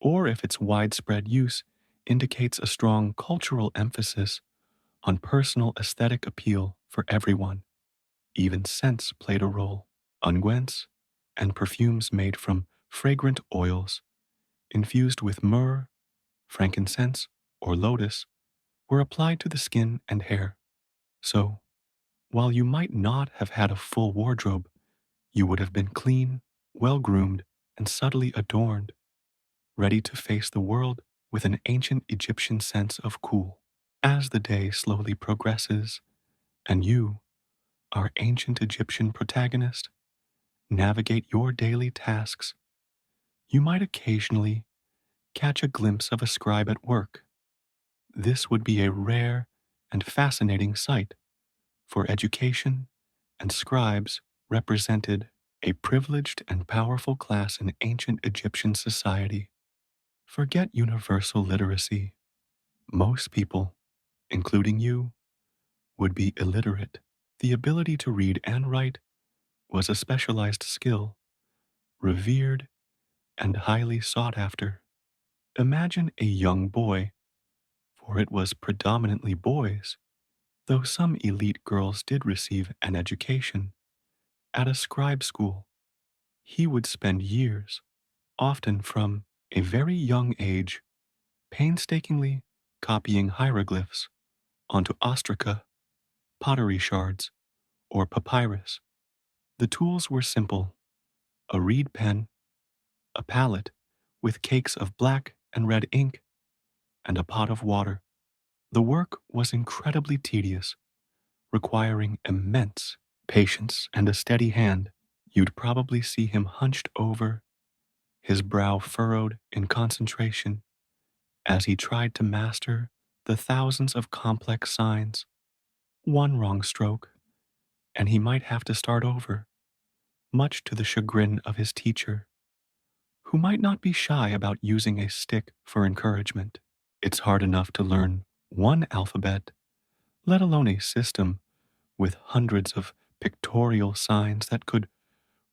or if its widespread use indicates a strong cultural emphasis on personal aesthetic appeal for everyone. Even scents played a role. Unguents and perfumes made from fragrant oils infused with myrrh, frankincense, or lotus were applied to the skin and hair. So, while you might not have had a full wardrobe, you would have been clean, well groomed, and subtly adorned, ready to face the world with an ancient Egyptian sense of cool. As the day slowly progresses, and you, our ancient Egyptian protagonist, navigate your daily tasks, you might occasionally catch a glimpse of a scribe at work. This would be a rare and fascinating sight, for education and scribes represented a privileged and powerful class in ancient Egyptian society. Forget universal literacy. Most people, including you, would be illiterate. The ability to read and write was a specialized skill, revered and highly sought after. Imagine a young boy, for it was predominantly boys, though some elite girls did receive an education, at a scribe school. He would spend years, often from a very young age, painstakingly copying hieroglyphs onto ostraca, pottery shards, or papyrus. The tools were simple: a reed pen, a palette with cakes of black and red ink, and a pot of water. The work was incredibly tedious, requiring immense patience and a steady hand. You'd probably see him hunched over, his brow furrowed in concentration, as he tried to master the thousands of complex signs. One wrong stroke, and he might have to start over, much to the chagrin of his teacher, who might not be shy about using a stick for encouragement. It's hard enough to learn one alphabet, let alone a system with hundreds of pictorial signs that could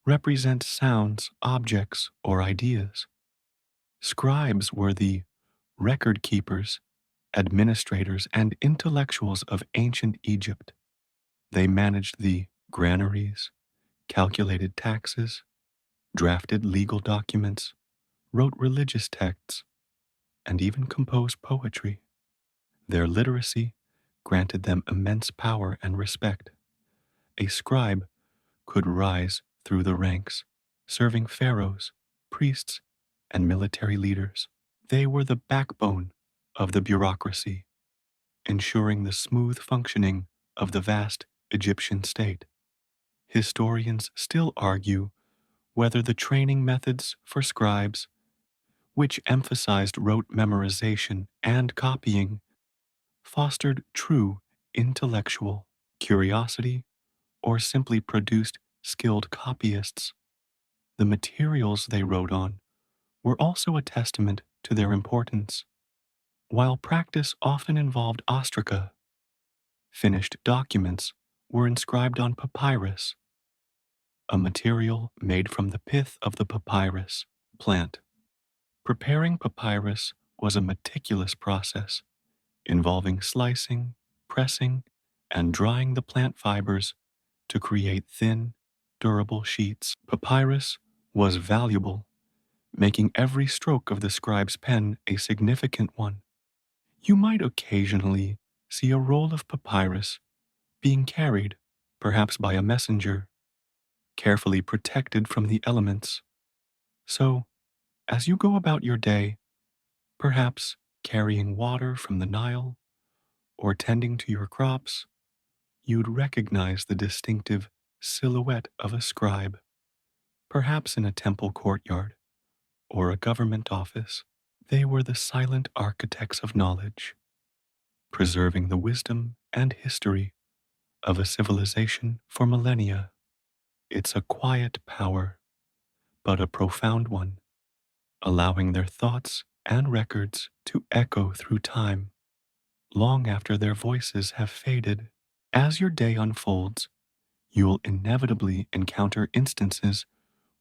represent sounds, objects, or ideas. Scribes were the record keepers, administrators, and intellectuals of ancient Egypt. They managed the granaries, calculated taxes, drafted legal documents, wrote religious texts, and even composed poetry. Their literacy granted them immense power and respect. A scribe could rise through the ranks, serving pharaohs, priests, and military leaders. They were the backbone of the bureaucracy, ensuring the smooth functioning of the vast Egyptian state. Historians still argue whether the training methods for scribes, which emphasized rote memorization and copying, fostered true intellectual curiosity or simply produced skilled copyists. The materials they wrote on were also a testament to their importance. While practice often involved ostraca, finished documents were inscribed on papyrus, a material made from the pith of the papyrus plant. Preparing papyrus was a meticulous process involving slicing, pressing, and drying the plant fibers to create thin, durable sheets. Papyrus was valuable, making every stroke of the scribe's pen a significant one. You might occasionally see a roll of papyrus being carried, perhaps by a messenger, carefully protected from the elements. So, as you go about your day, perhaps carrying water from the Nile or tending to your crops, you'd recognize the distinctive silhouette of a scribe, perhaps in a temple courtyard or a government office. They were the silent architects of knowledge, preserving the wisdom and history of a civilization for millennia. It's a quiet power, but a profound one, allowing their thoughts and records to echo through time, long after their voices have faded. As your day unfolds, you will inevitably encounter instances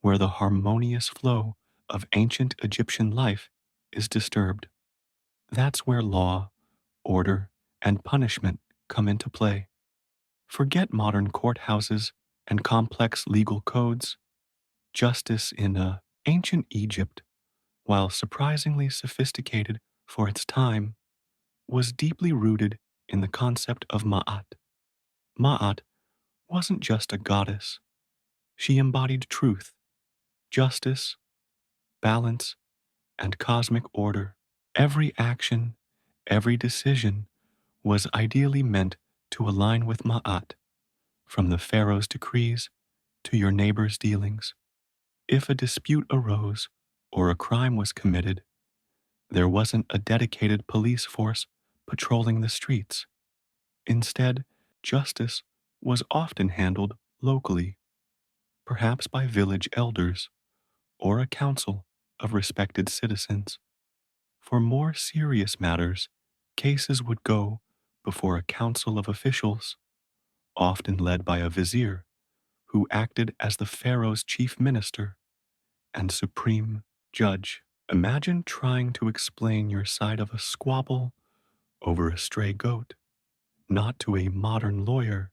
where the harmonious flow of ancient Egyptian life is disturbed. That's where law, order, and punishment come into play. Forget modern courthouses and complex legal codes. Justice in ancient Egypt, while surprisingly sophisticated for its time, was deeply rooted in the concept of Ma'at. Ma'at wasn't just a goddess, she embodied truth, justice, balance, and cosmic order. Every action, every decision was ideally meant to align with Ma'at, from the pharaoh's decrees to your neighbor's dealings. If a dispute arose or a crime was committed, there wasn't a dedicated police force patrolling the streets. Instead, justice was often handled locally, perhaps by village elders or a council of respected citizens. For more serious matters, cases would go before a council of officials, often led by a vizier, who acted as the pharaoh's chief minister and supreme judge. Imagine trying to explain your side of a squabble over a stray goat, not to a modern lawyer,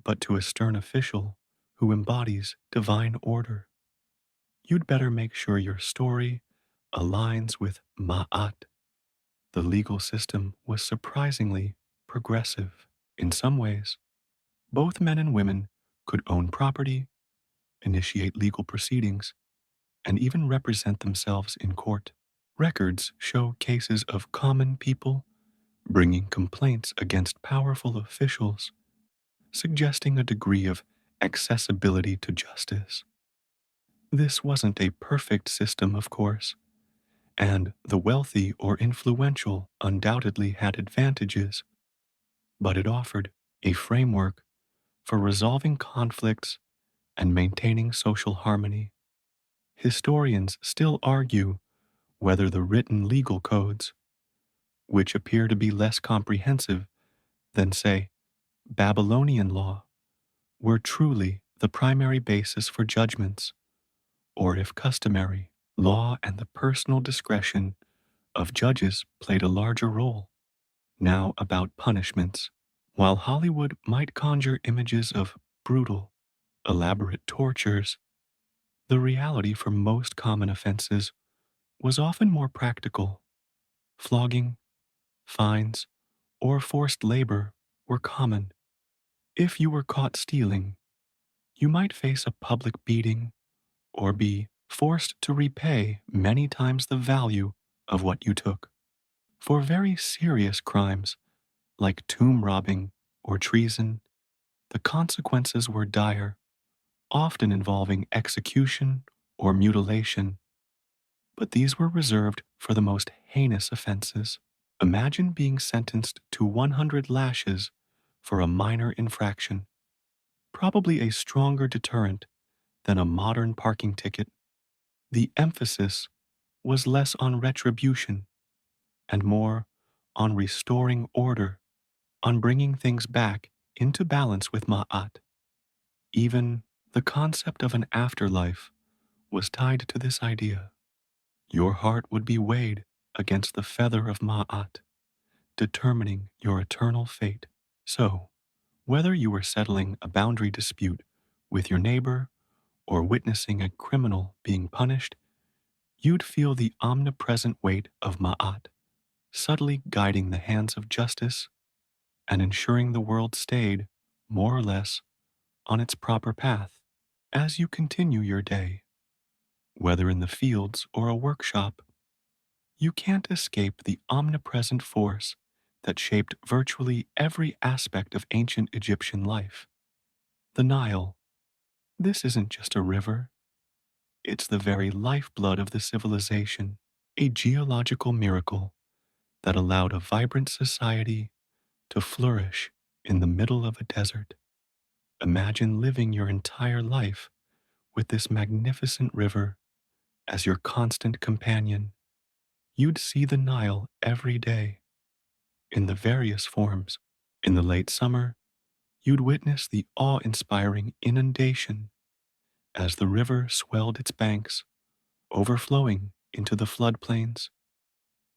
but to a stern official who embodies divine order. You'd better make sure your story aligns with Ma'at. The legal system was surprisingly progressive. In some ways, both men and women could own property, initiate legal proceedings, and even represent themselves in court. Records show cases of common people bringing complaints against powerful officials, suggesting a degree of accessibility to justice. This wasn't a perfect system, of course, and the wealthy or influential undoubtedly had advantages, but it offered a framework for resolving conflicts and maintaining social harmony. Historians still argue whether the written legal codes, which appear to be less comprehensive than, say, Babylonian law, were truly the primary basis for judgments, or if customary, law and the personal discretion of judges played a larger role. Now about punishments. While Hollywood might conjure images of brutal, elaborate tortures, the reality for most common offenses was often more practical. Flogging, fines, or forced labor were common. If you were caught stealing, you might face a public beating or be forced to repay many times the value of what you took. For very serious crimes, like tomb robbing or treason, the consequences were dire, often involving execution or mutilation. But these were reserved for the most heinous offenses. Imagine being sentenced to 100 lashes for a minor infraction, probably a stronger deterrent than a modern parking ticket. The emphasis was less on retribution and more on restoring order, on bringing things back into balance with Ma'at. Even the concept of an afterlife was tied to this idea. Your heart would be weighed against the feather of Ma'at, determining your eternal fate. So, whether you were settling a boundary dispute with your neighbor or witnessing a criminal being punished, you'd feel the omnipresent weight of Ma'at, subtly guiding the hands of justice and ensuring the world stayed, more or less, on its proper path. As you continue your day, whether in the fields or a workshop, you can't escape the omnipresent force that shaped virtually every aspect of ancient Egyptian life. The Nile. This isn't just a river, it's the very lifeblood of the civilization, a geological miracle that allowed a vibrant society to flourish in the middle of a desert. Imagine living your entire life with this magnificent river as your constant companion. You'd see the Nile every day, in the various forms. In the late summer, you'd witness the awe-inspiring inundation, as the river swelled its banks, overflowing into the floodplains,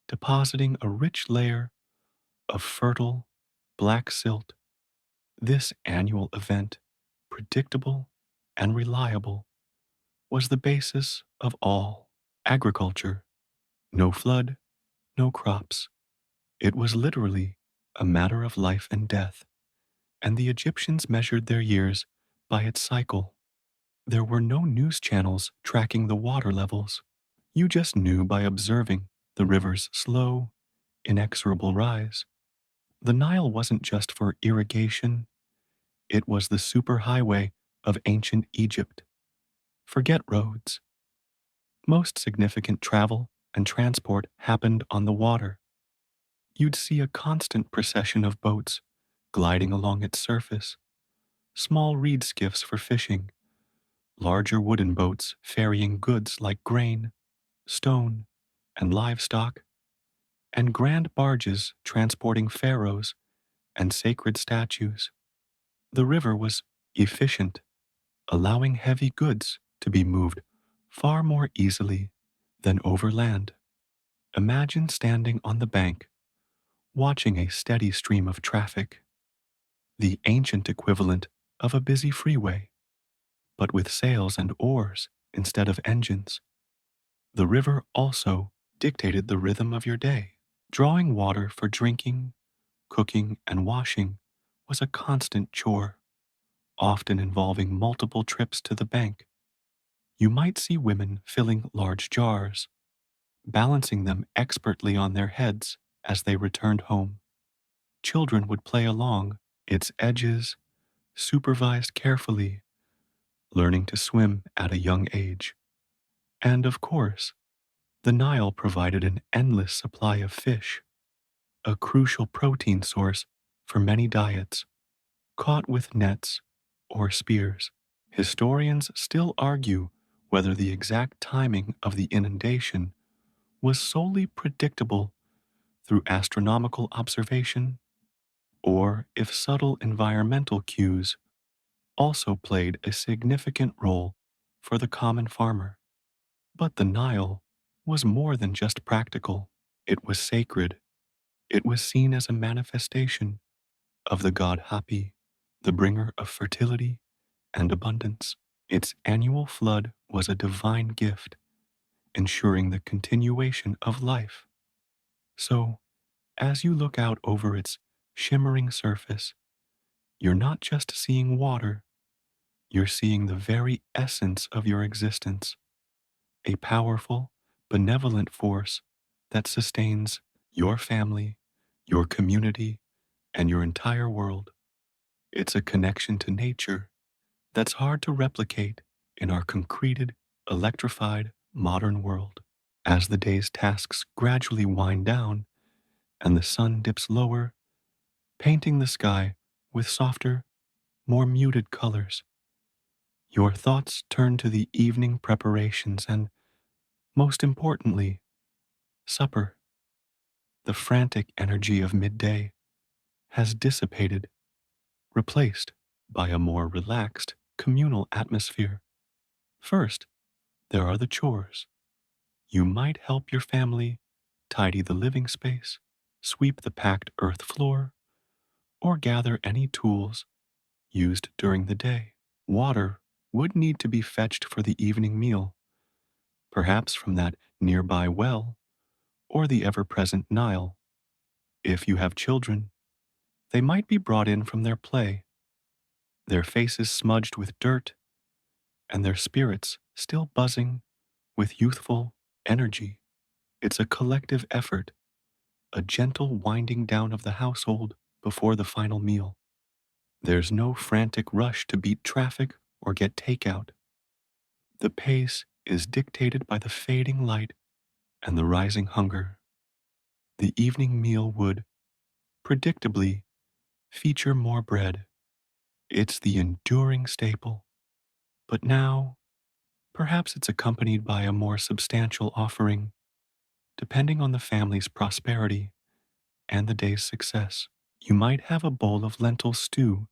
depositing a rich layer of fertile black silt. This annual event, predictable and reliable, was the basis of all agriculture. No flood, no crops. It was literally a matter of life and death, and the Egyptians measured their years by its cycle. There were no news channels tracking the water levels. You just knew by observing the river's slow, inexorable rise. The Nile wasn't just for irrigation, it was the superhighway of ancient Egypt. Forget roads. Most significant travel and transport happened on the water. You'd see a constant procession of boats gliding along its surface, small reed skiffs for fishing, larger wooden boats ferrying goods like grain, stone, and livestock, and grand barges transporting pharaohs and sacred statues. The river was efficient, allowing heavy goods to be moved far more easily than overland. Imagine standing on the bank, watching a steady stream of traffic, the ancient equivalent of a busy freeway, but with sails and oars instead of engines. The river also dictated the rhythm of your day. Drawing water for drinking, cooking, and washing was a constant chore, often involving multiple trips to the bank. You might see women filling large jars, balancing them expertly on their heads as they returned home. Children would play along its edges, supervised carefully, learning to swim at a young age. And of course, the Nile provided an endless supply of fish, a crucial protein source for many diets, caught with nets or spears. Historians still argue whether the exact timing of the inundation was solely predictable through astronomical observation, or if subtle environmental cues also played a significant role for the common farmer. But the Nile was more than just practical. It was sacred. It was seen as a manifestation of the god Hapi, the bringer of fertility and abundance. Its annual flood was a divine gift, ensuring the continuation of life. So, as you look out over its shimmering surface, you're not just seeing water, you're seeing the very essence of your existence, a powerful, benevolent force that sustains your family, your community, and your entire world. It's a connection to nature that's hard to replicate in our concreted, electrified, modern world. As the day's tasks gradually wind down and the sun dips lower, painting the sky with softer, more muted colors, your thoughts turn to the evening preparations and, most importantly, supper. The frantic energy of midday has dissipated, replaced by a more relaxed, communal atmosphere. First, there are the chores. You might help your family tidy the living space, sweep the packed earth floor, or gather any tools used during the day. Water would need to be fetched for the evening meal, perhaps from that nearby well or the ever present Nile. If you have children, they might be brought in from their play, their faces smudged with dirt and their spirits still buzzing with youthful energy. It's a collective effort, a gentle winding down of the household before the final meal. There's no frantic rush to beat traffic or get takeout. The pace is dictated by the fading light and the rising hunger. The evening meal would, predictably, feature more bread. It's the enduring staple. But now, perhaps it's accompanied by a more substantial offering, depending on the family's prosperity and the day's success. You might have a bowl of lentil stew,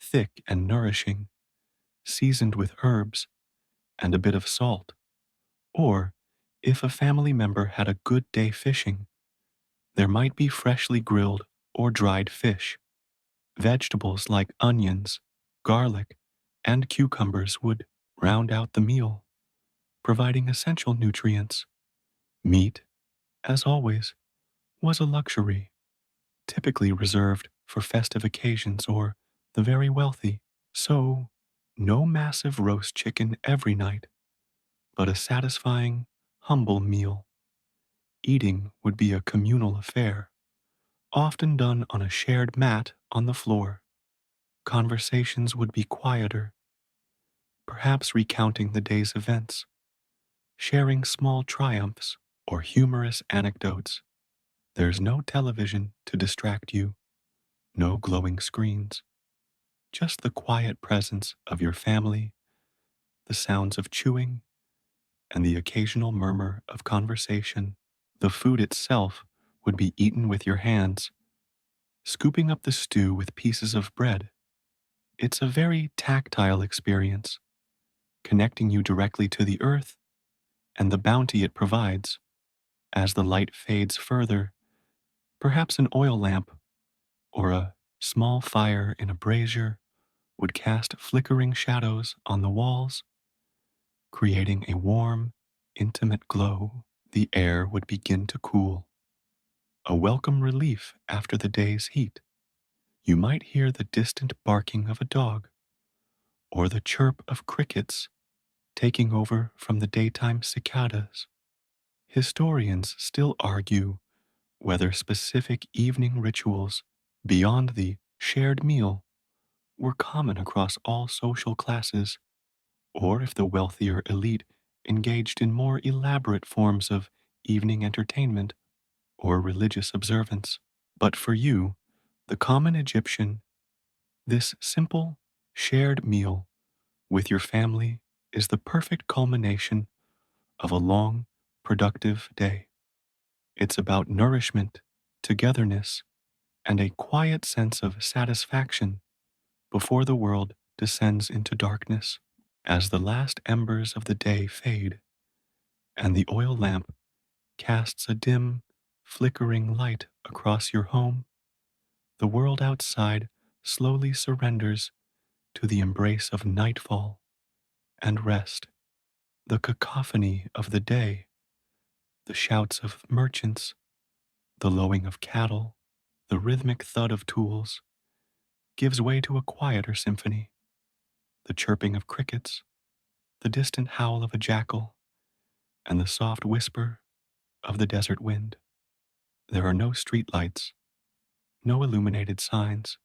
thick and nourishing, seasoned with herbs and a bit of salt. Or, if a family member had a good day fishing, there might be freshly grilled or dried fish. Vegetables like onions, garlic, and cucumbers would round out the meal, providing essential nutrients. Meat, as always, was a luxury, typically reserved for festive occasions or the very wealthy. So, no massive roast chicken every night, but a satisfying, humble meal. Eating would be a communal affair, often done on a shared mat on the floor. Conversations would be quieter, perhaps recounting the day's events, sharing small triumphs or humorous anecdotes. There's no television to distract you, no glowing screens, just the quiet presence of your family, the sounds of chewing, and the occasional murmur of conversation. The food itself would be eaten with your hands, scooping up the stew with pieces of bread. It's a very tactile experience, connecting you directly to the earth and the bounty it provides. As the light fades further, perhaps an oil lamp or a small fire in a brazier would cast flickering shadows on the walls, creating a warm, intimate glow. The air would begin to cool, a welcome relief after the day's heat. You might hear the distant barking of a dog or the chirp of crickets taking over from the daytime cicadas. Historians still argue whether specific evening rituals beyond the shared meal were common across all social classes, or if the wealthier elite engaged in more elaborate forms of evening entertainment or religious observance. But for you, the common Egyptian, this simple, shared meal with your family is the perfect culmination of a long, productive day. It's about nourishment, togetherness, and a quiet sense of satisfaction before the world descends into darkness. As the last embers of the day fade and the oil lamp casts a dim, flickering light across your home, the world outside slowly surrenders to the embrace of nightfall and rest. The cacophony of the day, the shouts of merchants, the lowing of cattle, the rhythmic thud of tools, gives way to a quieter symphony, the chirping of crickets, the distant howl of a jackal, and the soft whisper of the desert wind. There are no street lights, no illuminated signs.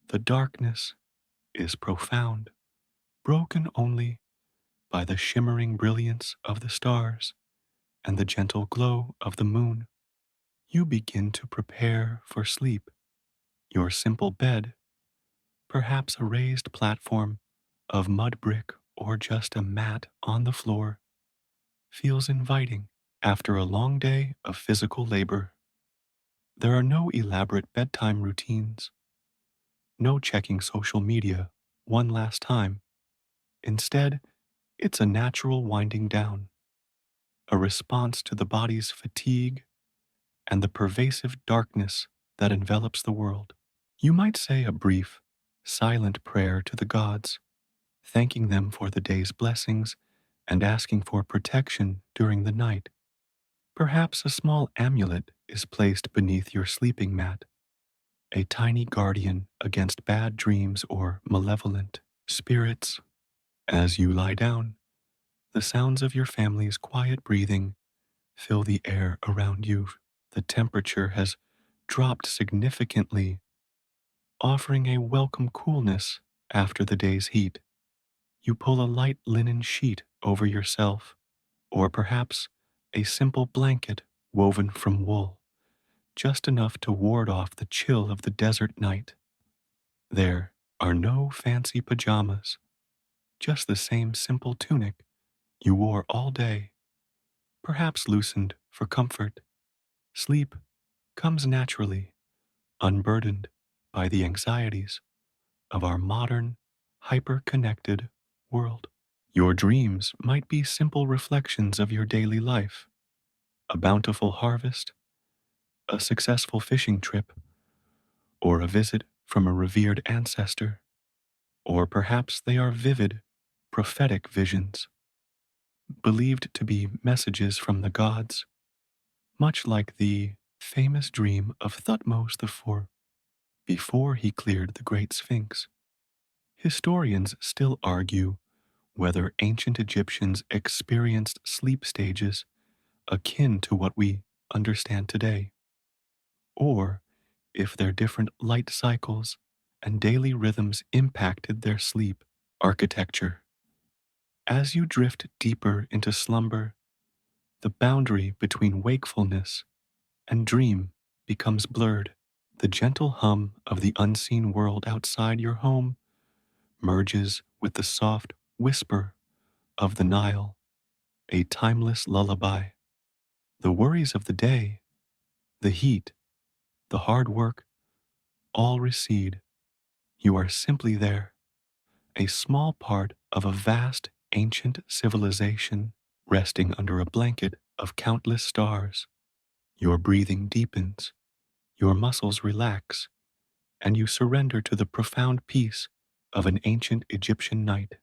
The darkness is profound, broken only by the shimmering brilliance of the stars and the gentle glow of the moon. You begin to prepare for sleep. Your simple bed, perhaps a raised platform of mud brick or just a mat on the floor, feels inviting after a long day of physical labor. There are no elaborate bedtime routines, no checking social media one last time. Instead, it's a natural winding down, a response to the body's fatigue and the pervasive darkness that envelops the world. You might say a brief, silent prayer to the gods, thanking them for the day's blessings and asking for protection during the night. Perhaps a small amulet is placed beneath your sleeping mat, a tiny guardian against bad dreams or malevolent spirits. As you lie down, the sounds of your family's quiet breathing fill the air around you. The temperature has dropped significantly, offering a welcome coolness after the day's heat. You pull a light linen sheet over yourself, or perhaps a simple blanket woven from wool, just enough to ward off the chill of the desert night. There are no fancy pajamas, just the same simple tunic you wore all day, perhaps loosened for comfort. Sleep comes naturally, unburdened by the anxieties of our modern, hyper connected world. Your dreams might be simple reflections of your daily life, a bountiful harvest, a successful fishing trip, or a visit from a revered ancestor. Or perhaps they are vivid, prophetic visions, believed to be messages from the gods, much like the famous dream of Thutmose IV before he cleared the Great Sphinx. Historians still argue whether ancient Egyptians experienced sleep stages akin to what we understand today, or if their different light cycles and daily rhythms impacted their sleep architecture. As you drift deeper into slumber, the boundary between wakefulness and dream becomes blurred. The gentle hum of the unseen world outside your home merges with the soft whisper of the Nile, a timeless lullaby. The worries of the day, the heat, the hard work, all recede. You are simply there, a small part of a vast ancient civilization resting under a blanket of countless stars. Your breathing deepens, your muscles relax, and you surrender to the profound peace of an ancient Egyptian night.